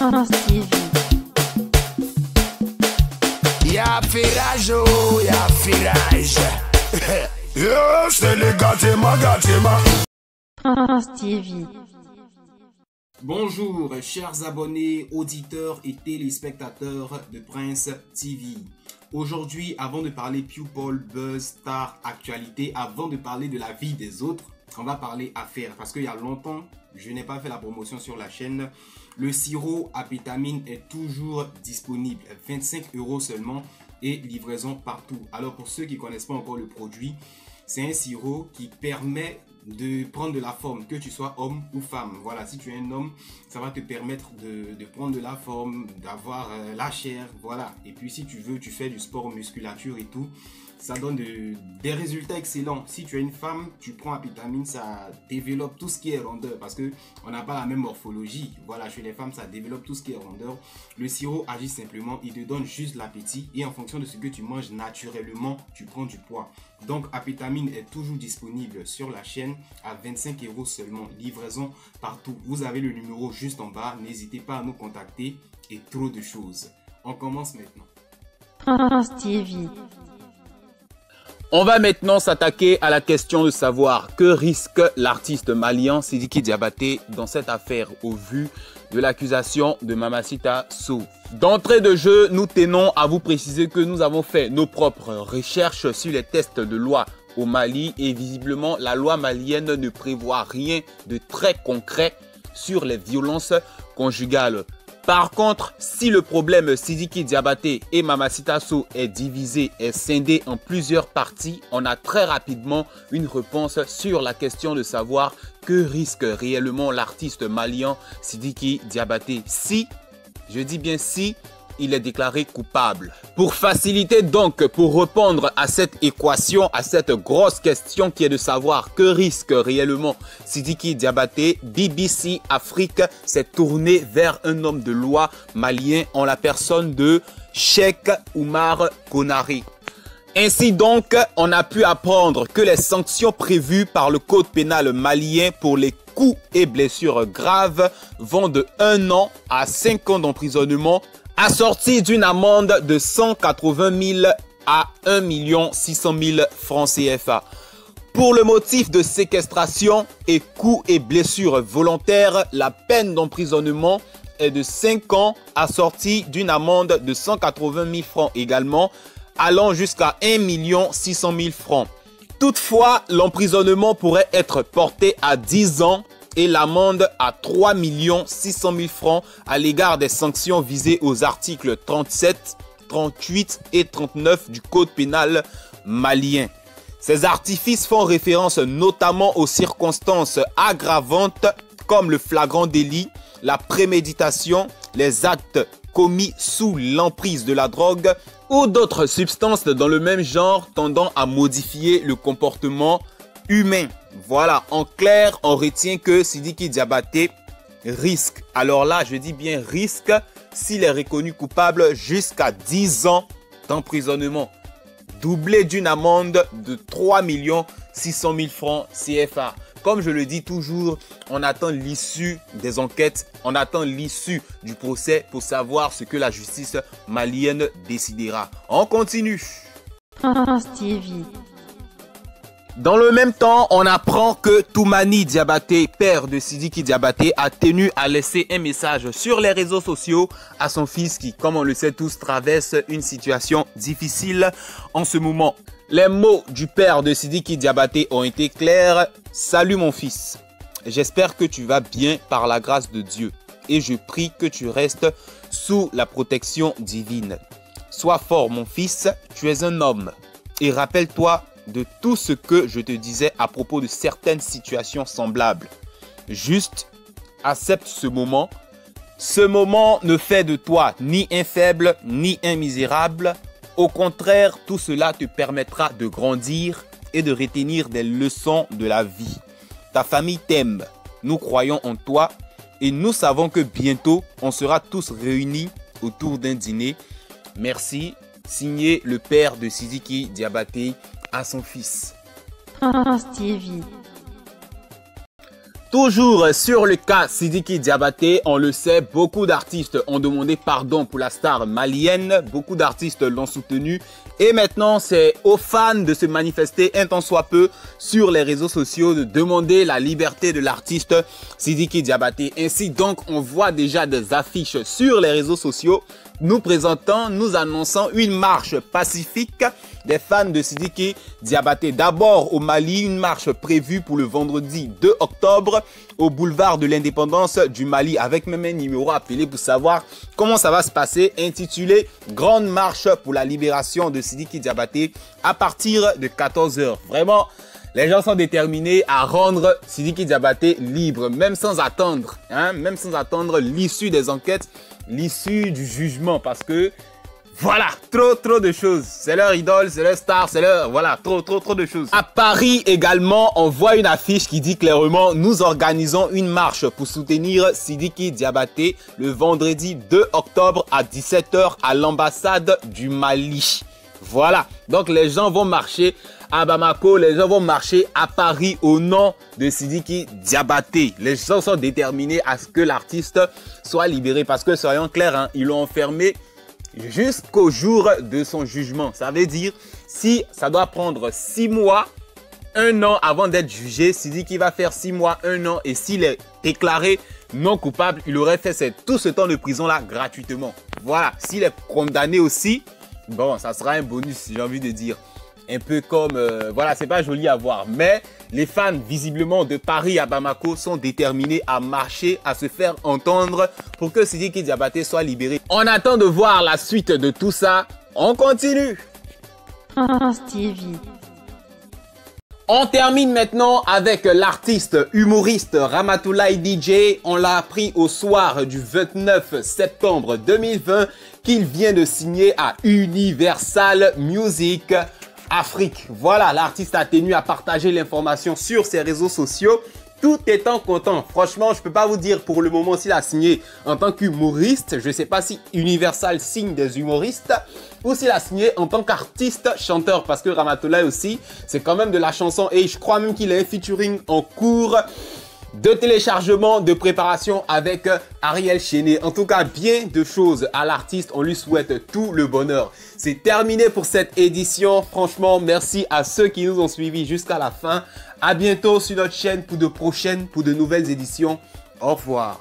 Prince TV. Y'a firage, oh, y'a firage. C'est le gâtement, gâtement. Prince TV. Bonjour chers abonnés, auditeurs et téléspectateurs de Prince TV. Aujourd'hui, avant de parler People, Buzz, Star, Actualité, avant de parler de la vie des autres, on va parler affaires. Parce qu'il y a longtemps, je n'ai pas fait la promotion sur la chaîne. Le sirop à vitamine est toujours disponible, 25 € seulement et livraison partout. Alors pour ceux qui ne connaissent pas encore le produit, c'est un sirop qui permet de prendre de la forme, que tu sois homme ou femme. Voilà, si tu es un homme, ça va te permettre de prendre de la forme, d'avoir la chair, voilà. Et puis si tu veux, tu fais du sport, musculature et tout, ça donne des résultats excellents. Si tu es une femme, tu prends Apitamine, ça développe tout ce qui est rondeur, parce que on n'a pas la même morphologie. Voilà, chez les femmes, ça développe tout ce qui est rondeur. Le sirop agit simplement, il te donne juste l'appétit, et en fonction de ce que tu manges naturellement, tu prends du poids. Donc Apitamine est toujours disponible sur la chaîne à 25 € seulement, livraison partout. Vous avez le numéro juste en bas, n'hésitez pas à nous contacter et trop de choses. On commence maintenant. Prince TV. On va maintenant s'attaquer à la question de savoir que risque l'artiste malien Sidiki Diabaté dans cette affaire au vu de l'accusation de Mamacita Sow. D'entrée de jeu, nous tenons à vous préciser que nous avons fait nos propres recherches sur les tests de loi au Mali et visiblement la loi malienne ne prévoit rien de très concret sur les violences conjugales. Par contre, si le problème Sidiki Diabaté et Mamacita Sow est divisé et scindé en plusieurs parties, on a très rapidement une réponse sur la question de savoir que risque réellement l'artiste malien Sidiki Diabaté si, je dis bien si, il est déclaré coupable. Pour faciliter donc, pour répondre à cette équation, à cette grosse question qui est de savoir que risque réellement Sidiki Diabaté, BBC Afrique s'est tourné vers un homme de loi malien en la personne de Cheikh Oumar Konaré. Ainsi donc, on a pu apprendre que les sanctions prévues par le code pénal malien pour les coups et blessures graves vont de 1 an à 5 ans d'emprisonnement, assorti d'une amende de 180 000 à 1 600 000 francs CFA. Pour le motif de séquestration et coups et blessures volontaires, la peine d'emprisonnement est de 5 ans, assortie d'une amende de 180 000 francs également, allant jusqu'à 1 600 000 francs. Toutefois, l'emprisonnement pourrait être porté à 10 ans et l'amende à 3 600 000 francs à l'égard des sanctions visées aux articles 37, 38 et 39 du code pénal malien. Ces artifices font référence notamment aux circonstances aggravantes comme le flagrant délit, la préméditation, les actes commis sous l'emprise de la drogue ou d'autres substances dans le même genre tendant à modifier le comportement humain. Voilà, en clair, on retient que Sidiki Diabaté risque, alors là je dis bien risque, s'il est reconnu coupable, jusqu'à 10 ans d'emprisonnement, doublé d'une amende de 3 600 000 francs CFA. Comme je le dis toujours, on attend l'issue des enquêtes, on attend l'issue du procès pour savoir ce que la justice malienne décidera. On continue. Prince TV. Dans le même temps, on apprend que Toumani Diabaté, père de Sidiki Diabaté, a tenu à laisser un message sur les réseaux sociaux à son fils qui, comme on le sait tous, traverse une situation difficile en ce moment. Les mots du père de Sidiki Diabaté ont été clairs. « Salut mon fils, j'espère que tu vas bien par la grâce de Dieu et je prie que tu restes sous la protection divine. Sois fort mon fils, tu es un homme et rappelle-toi de tout ce que je te disais à propos de certaines situations semblables. Juste, accepte ce moment. Ce moment ne fait de toi ni un faible, ni un misérable. Au contraire, tout cela te permettra de grandir et de retenir des leçons de la vie. Ta famille t'aime. Nous croyons en toi et nous savons que bientôt, on sera tous réunis autour d'un dîner. Merci. Signé le père de Sidiki Diabaté à son fils. Prince TV. Toujours sur le cas Sidiki Diabaté, on le sait, beaucoup d'artistes ont demandé pardon pour la star malienne, beaucoup d'artistes l'ont soutenu et maintenant c'est aux fans de se manifester un tant soit peu sur les réseaux sociaux, de demander la liberté de l'artiste Sidiki Diabaté. Ainsi donc on voit déjà des affiches sur les réseaux sociaux nous annonçant une marche pacifique des fans de Sidiki Diabaté. D'abord au Mali, une marche prévue pour le vendredi 2 octobre au boulevard de l'Indépendance du Mali, avec même un numéro appelé pour savoir comment ça va se passer, intitulé Grande marche pour la libération de Sidiki Diabaté à partir de 14 h. Vraiment, les gens sont déterminés à rendre Sidiki Diabaté libre, même sans attendre l'issue des enquêtes, l'issue du jugement, parce que voilà, trop de choses. C'est leur idole, c'est leur star, c'est leur... Voilà, trop de choses. À Paris également, on voit une affiche qui dit clairement « Nous organisons une marche pour soutenir Sidiki Diabaté le vendredi 2 octobre à 17 h à l'ambassade du Mali. » Voilà, donc les gens vont marcher à Bamako, les gens vont marcher à Paris au nom de Sidiki Diabaté. Les gens sont déterminés à ce que l'artiste soit libéré parce que, soyons clairs, hein, ils l'ont enfermé jusqu'au jour de son jugement. Ça veut dire, si ça doit prendre 6 mois, 1 an avant d'être jugé, Sidiki va faire 6 mois, 1 an, et s'il est déclaré non coupable, il aurait fait tout ce temps de prison là gratuitement. Voilà, s'il est condamné aussi, bon, ça sera un bonus, j'ai envie de dire. Un peu comme, voilà, c'est pas joli à voir. Mais les fans, visiblement, de Paris à Bamako sont déterminés à marcher, à se faire entendre pour que Sidiki Diabaté soit libéré. On attend de voir la suite de tout ça. On continue. France TV. On termine maintenant avec l'artiste humoriste Ramatoulaye DJ. On l'a appris au soir du 29 septembre 2020 qu'il vient de signer à Universal Music Afrique. Voilà, l'artiste a tenu à partager l'information sur ses réseaux sociaux tout étant content. Franchement, je peux pas vous dire pour le moment s'il a signé en tant qu'humoriste. Je sais pas si Universal signe des humoristes ou s'il a signé en tant qu'artiste chanteur, parce que Ramatoulaye aussi, c'est quand même de la chanson et je crois même qu'il a un featuring en cours de téléchargement, de préparation avec Ariel Chéné. En tout cas, bien de choses à l'artiste. On lui souhaite tout le bonheur. C'est terminé pour cette édition. Franchement, merci à ceux qui nous ont suivis jusqu'à la fin. À bientôt sur notre chaîne pour de nouvelles éditions. Au revoir.